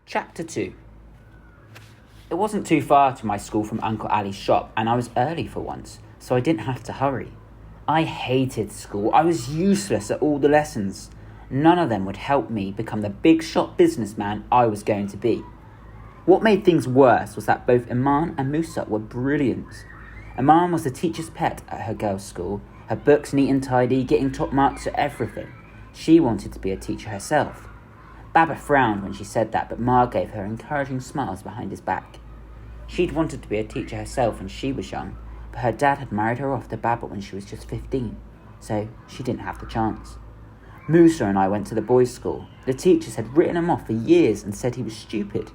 Chapter 2. It wasn't too far to my school from Uncle Ali's shop, and I was early for once, so I didn't have to hurry. I hated school. I was useless at all the lessons. None of them would help me become the big shot businessman I was going to be. What made things worse was that both Iman and Musa were brilliant. Iman was the teacher's pet at her girls' school, her books neat and tidy, getting top marks at everything. She wanted to be a teacher herself. Baba frowned when she said that, but Ma gave her encouraging smiles behind his back. She'd wanted to be a teacher herself when she was young, but her dad had married her off to Baba when she was just 15, so she didn't have the chance. Musa and I went to the boys' school. The teachers had written him off for years and said he was stupid.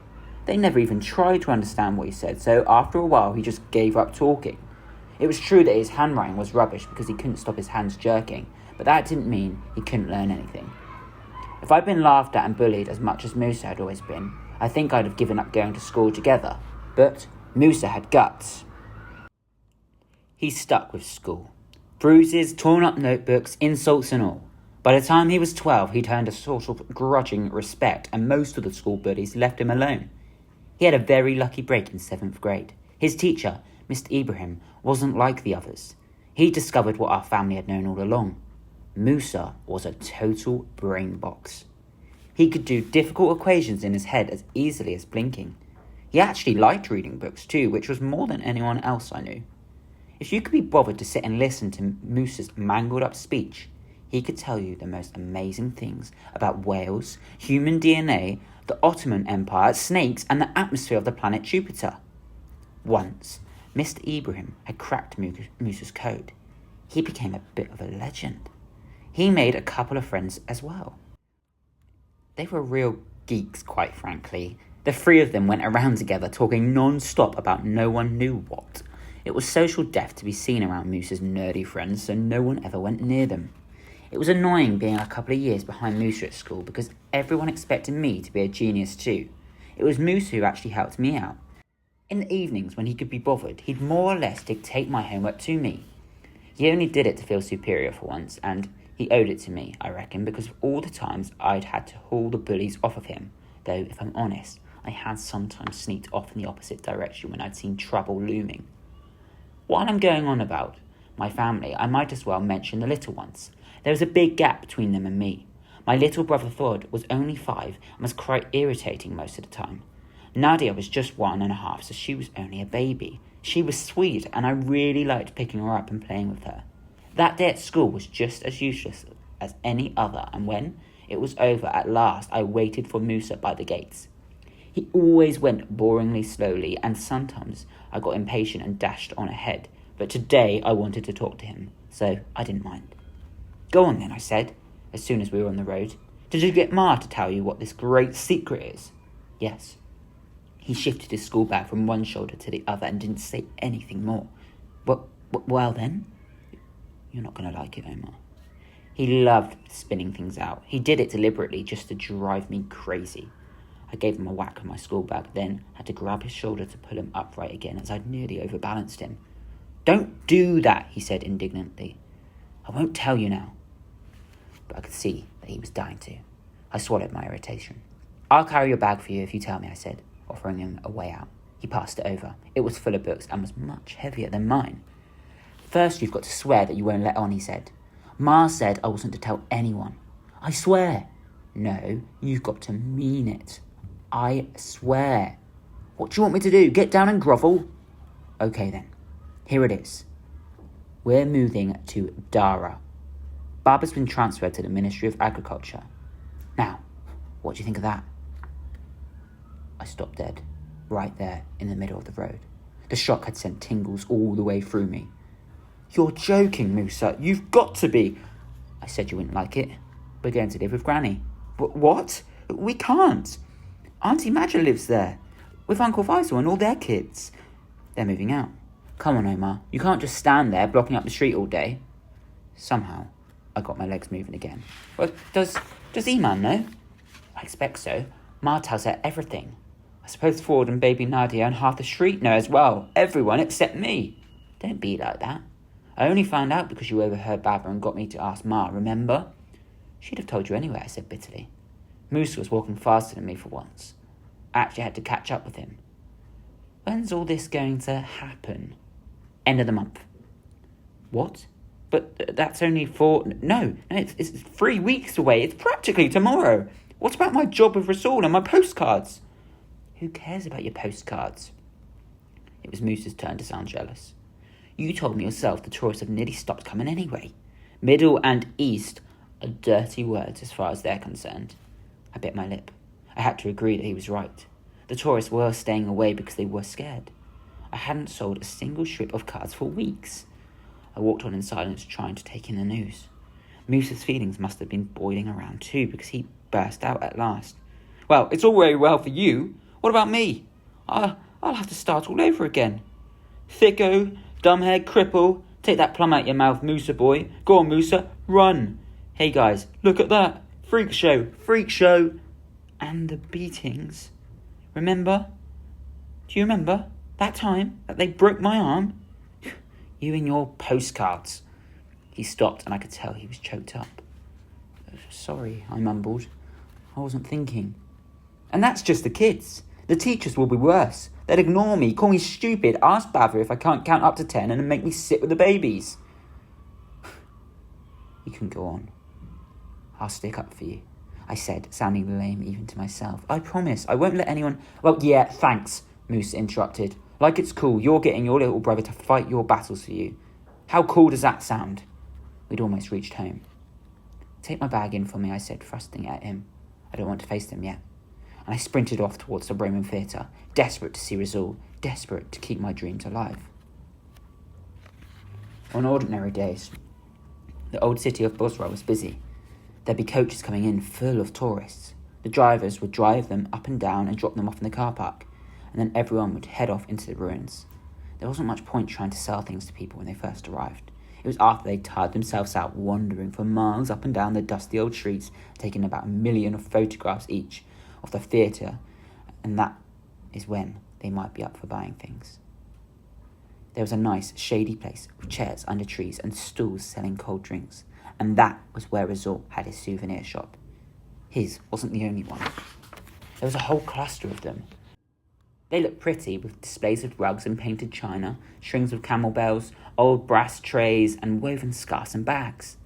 They never even tried to understand what he said, so after a while he just gave up talking. It was true that his handwriting was rubbish because he couldn't stop his hands jerking, but that didn't mean he couldn't learn anything. If I'd been laughed at and bullied as much as Musa had always been, I think I'd have given up going to school altogether. But Musa had guts. He stuck with school. Bruises, torn up notebooks, insults and all. By the time he was 12, he'd earned a sort of grudging respect, and most of the school bullies left him alone. He had a very lucky break in 7th grade. His teacher, Mr. Ibrahim, wasn't like the others. He discovered what our family had known all along. Musa was a total brain box. He could do difficult equations in his head as easily as blinking. He actually liked reading books too, which was more than anyone else I knew. If you could be bothered to sit and listen to Musa's mangled up speech, he could tell you the most amazing things about whales, human DNA, the Ottoman Empire, snakes, and the atmosphere of the planet Jupiter. Once, Mr. Ibrahim had cracked Musa's code. He became a bit of a legend. He made a couple of friends as well. They were real geeks, quite frankly. The three of them went around together talking non-stop about no one knew what. It was social death to be seen around Musa's nerdy friends, so no one ever went near them. It was annoying being a couple of years behind Musa at school because everyone expected me to be a genius too. It was Musa who actually helped me out. In the evenings when he could be bothered, he'd more or less dictate my homework to me. He only did it to feel superior for once, and he owed it to me, I reckon, because of all the times I'd had to haul the bullies off of him, though, if I'm honest, I had sometimes sneaked off in the opposite direction when I'd seen trouble looming. While I'm going on about my family, I might as well mention the little ones. There was a big gap between them and me. My little brother Thod was only 5 and was quite irritating most of the time. Nadia was just 1.5, so she was only a baby. She was sweet, and I really liked picking her up and playing with her. That day at school was just as useless as any other, and when it was over at last, I waited for Musa by the gates. He always went boringly slowly, and sometimes I got impatient and dashed on ahead, but today I wanted to talk to him, so I didn't mind. "Go on then," I said, as soon as we were on the road. "Did you get Ma to tell you what this great secret is?" "Yes." He shifted his school bag from one shoulder to the other and didn't say anything more. Well then? You're not going to like it, Omar. He loved spinning things out. He did it deliberately just to drive me crazy. I gave him a whack with my school bag, then had to grab his shoulder to pull him upright again as I'd nearly overbalanced him. "Don't do that," he said indignantly. "I won't tell you now." But I could see that he was dying to. I swallowed my irritation. "I'll carry your bag for you if you tell me," I said, offering him a way out. He passed it over. It was full of books and was much heavier than mine. "First, you've got to swear that you won't let on," he said. "Ma said I wasn't to tell anyone." "I swear." "No, you've got to mean it." "I swear." "What do you want me to do? Get down and grovel?" "Okay then. Here it is. We're moving to Dara. Baba's been transferred to the Ministry of Agriculture. Now, what do you think of that?" I stopped dead, right there in the middle of the road. The shock had sent tingles all the way through me. "You're joking, Musa. You've got to be." "I said you wouldn't like it. We're going to live with Granny." What? We can't. Auntie Madja lives there, with Uncle Faisal and all their kids. They're moving out. Come on, Omar. You can't just stand there blocking up the street all day." Somehow, I got my legs moving again. "Well, does Iman know?" "I expect so. Ma tells her everything. I suppose Ford and baby Nadia and half the street know as well. Everyone except me." "Don't be like that. I only found out because you overheard Baba and got me to ask Ma, remember?" "She'd have told you anyway," I said bitterly. Musa was walking faster than me for once. I actually had to catch up with him. When's all this going to happen? End of the month. What? But that's only No, it's 3 weeks away. It's practically tomorrow. What about my job with Rasul and my postcards? Who cares about your postcards? It was Moose's turn to sound jealous. You told me yourself the tourists have nearly stopped coming anyway. Middle and East are dirty words as far as they're concerned. I bit my lip. I had to agree that he was right. The tourists were staying away because they were scared. I hadn't sold a single strip of cards for weeks. I walked on in silence, trying to take in the news. Moose's feelings must have been boiling around too, because he burst out at last. Well, it's all very well for you. What about me? I'll have to start all over again. Thicko, dumbhead, cripple, take that plum out your mouth, Moosa boy. Go on, Moosa, run. Hey guys, look at that. Freak show. And the beatings. Remember? Do you remember that time that they broke my arm? You and your postcards. He stopped and I could tell he was choked up. Sorry, I mumbled. I wasn't thinking. And that's just the kids. The teachers will be worse. They'd ignore me, call me stupid, ask Bava if I can't count up to 10 and make me sit with the babies. You can go on. I'll stick up for you, I said, sounding lame even to myself. I promise, I won't let anyone... Well, yeah, thanks, Moose interrupted. Like it's cool, you're getting your little brother to fight your battles for you. How cool does that sound? We'd almost reached home. Take my bag in for me, I said, thrusting at him. I don't want to face them yet. And I sprinted off towards the Roman theatre, desperate to see Rasul, desperate to keep my dreams alive. On ordinary days, the old city of Bosra was busy. There'd be coaches coming in full of tourists. The drivers would drive them up and down and drop them off in the car park, and then everyone would head off into the ruins. There wasn't much point trying to sell things to people when they first arrived. It was after they'd tired themselves out wandering for miles up and down the dusty old streets, taking about 1 million of photographs each of the theatre, and that is when they might be up for buying things. There was a nice, shady place with chairs under trees and stools selling cold drinks, and that was where Rasul had his souvenir shop. His wasn't the only one. There was a whole cluster of them. They looked pretty, with displays of rugs and painted china, strings of camel bells, old brass trays, and woven scarves and bags.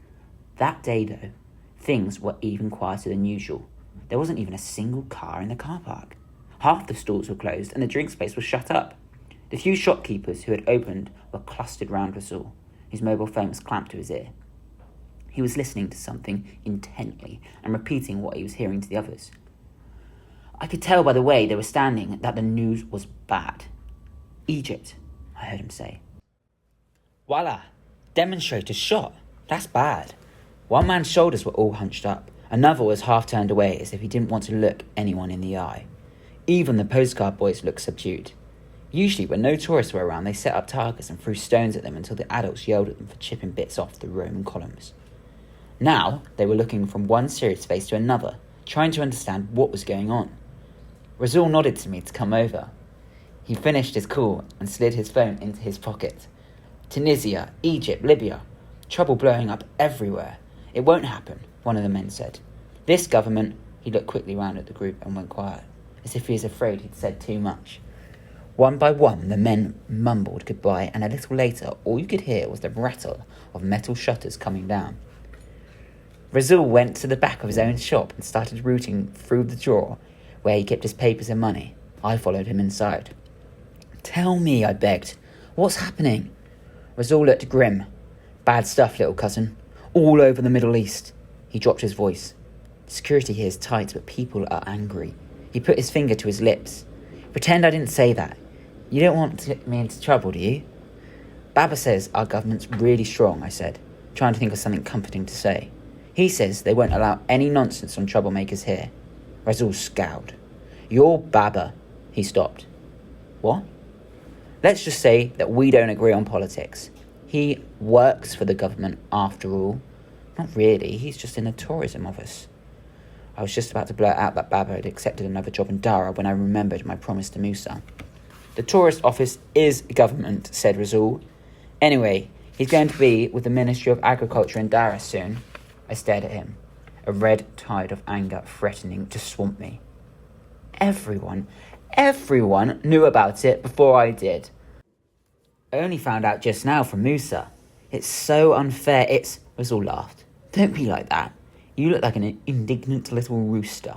That day, though, things were even quieter than usual. There wasn't even a single car in the car park. Half the stalls were closed and the drink space was shut up. The few shopkeepers who had opened were clustered round Rasul. His mobile phone was clamped to his ear. He was listening to something intently and repeating what he was hearing to the others. I could tell by the way they were standing that the news was bad. Egypt, I heard him say. Voila, demonstrator shot. That's bad. One man's shoulders were all hunched up. Another was half turned away as if he didn't want to look anyone in the eye. Even the postcard boys looked subdued. Usually when no tourists were around, they set up targets and threw stones at them until the adults yelled at them for chipping bits off the Roman columns. Now they were looking from one serious face to another, trying to understand what was going on. Rasul nodded to me to come over. He finished his call and slid his phone into his pocket. Tunisia, Egypt, Libya. Trouble blowing up everywhere. It won't happen, one of the men said. This government... He looked quickly round at the group and went quiet, as if he was afraid he'd said too much. One by one, the men mumbled goodbye, and a little later, all you could hear was the rattle of metal shutters coming down. Rasul went to the back of his own shop and started rooting through the drawer where he kept his papers and money. I followed him inside. Tell me, I begged. What's happening? Rasul looked grim. Bad stuff, little cousin. All over the Middle East. He dropped his voice. Security here is tight, but people are angry. He put his finger to his lips. Pretend I didn't say that. You don't want me into trouble, do you? Baba says our government's really strong, I said, trying to think of something comforting to say. He says they won't allow any nonsense on troublemakers here. Rasul scowled. You're Baba. He stopped. What? Let's just say that we don't agree on politics. He works for the government, after all. Not really, he's just in the tourism office. I was just about to blurt out that Baba had accepted another job in Dara when I remembered my promise to Musa. The tourist office is government, said Rasul. Anyway, he's going to be with the Ministry of Agriculture in Dara soon. I stared at him, a red tide of anger threatening to swamp me. everyone knew about it before I did. I only found out just now from Musa. It's so unfair. Rizal laughed. Don't be like that. You look like an indignant little rooster,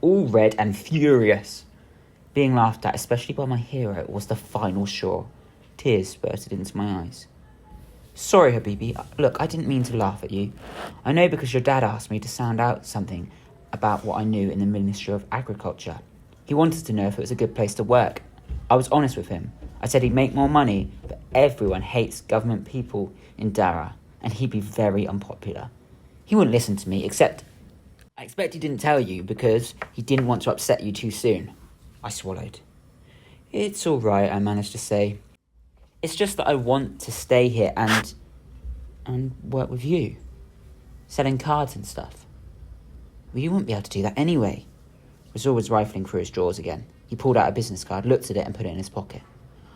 all red and furious. Being laughed at, especially by my hero, was the final straw. Tears spurted into my eyes. Sorry, Habibi. Look, I didn't mean to laugh at you. I know because your dad asked me to sound out something about what I knew in the Ministry of Agriculture. He wanted to know if it was a good place to work. I was honest with him. I said he'd make more money, but everyone hates government people in Dara, and he'd be very unpopular. He wouldn't listen to me, I expect he didn't tell you because he didn't want to upset you too soon. I swallowed. It's all right, I managed to say. It's just that I want to stay here and work with you. Selling cards and stuff. Well, you wouldn't be able to do that anyway. Rizal was rifling through his drawers again. He pulled out a business card, looked at it and put it in his pocket.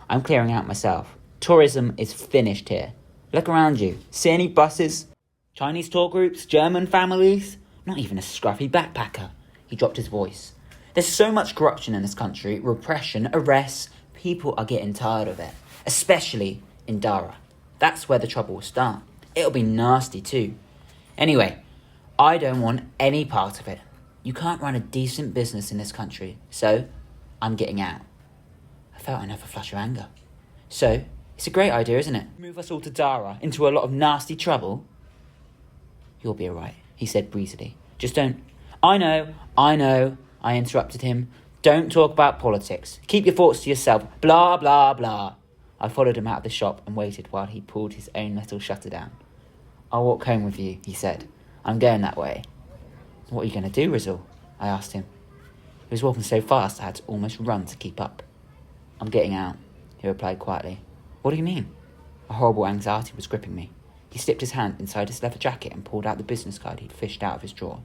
I'm clearing out myself. Tourism is finished here. Look around you. See any buses? Chinese tour groups? German families? Not even a scruffy backpacker. He dropped his voice. There's so much corruption in this country. Repression, arrests. People are getting tired of it. Especially in Dara. That's where the trouble will start. It'll be nasty too. Anyway, I don't want any part of it. You can't run a decent business in this country. So, I'm getting out. I felt another flush of anger. So, it's a great idea, isn't it? Move us all to Dara, into a lot of nasty trouble. You'll be alright, he said breezily. Just don't... I know, I interrupted him. Don't talk about politics. Keep your thoughts to yourself. Blah, blah, blah. I followed him out of the shop and waited while he pulled his own metal shutter down. I'll walk home with you, he said. I'm going that way. What are you going to do, Rizal? I asked him. He was walking so fast I had to almost run to keep up. I'm getting out, he replied quietly. What do you mean? A horrible anxiety was gripping me. He slipped his hand inside his leather jacket and pulled out the business card he'd fished out of his drawer.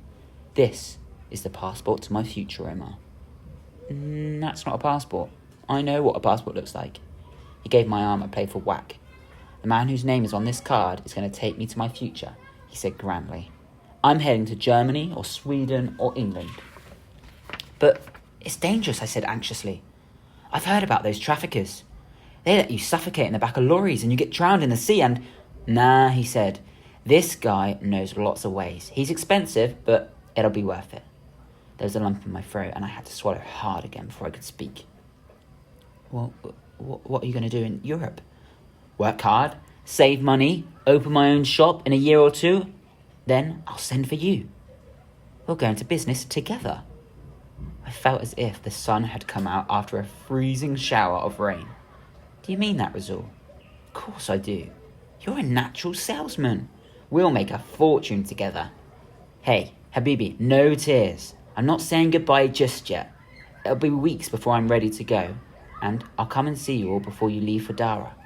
This is the passport to my future, Omar. That's not a passport. I know what a passport looks like. He gave my arm a playful whack. The man whose name is on this card is going to take me to my future, he said grandly. I'm heading to Germany or Sweden or England. But it's dangerous, I said anxiously. I've heard about those traffickers. They let you suffocate in the back of lorries and you get drowned in the sea and... Nah, he said. This guy knows lots of ways. He's expensive, but it'll be worth it. There was a lump in my throat and I had to swallow hard again before I could speak. Well, what are you going to do in Europe? Work hard, save money, open my own shop in a year or two. Then I'll send for you. We'll go into business together. I felt as if the sun had come out after a freezing shower of rain. Do you mean that, Rizal? Of course I do. You're a natural salesman. We'll make a fortune together. Hey, Habibi, no tears. I'm not saying goodbye just yet. It'll be weeks before I'm ready to go, and I'll come and see you all before you leave for Dara.